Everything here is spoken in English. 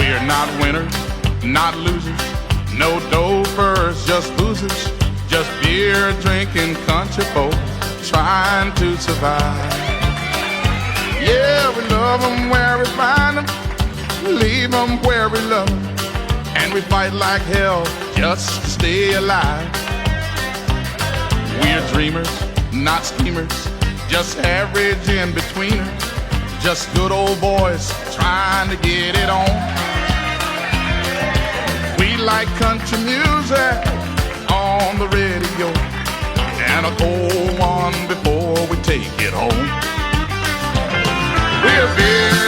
We're not winners, not losers, no dopers, just boozers, just beer drinking country folk trying to survive. Yeah, we love them where we find them, leave them where we love them, and we fight like hell just to stay alive. We're dreamers, not schemers, just average in-betweeners, just good old boys trying to get it on. We like country music on the radio, and a cold one before we take it home. We're big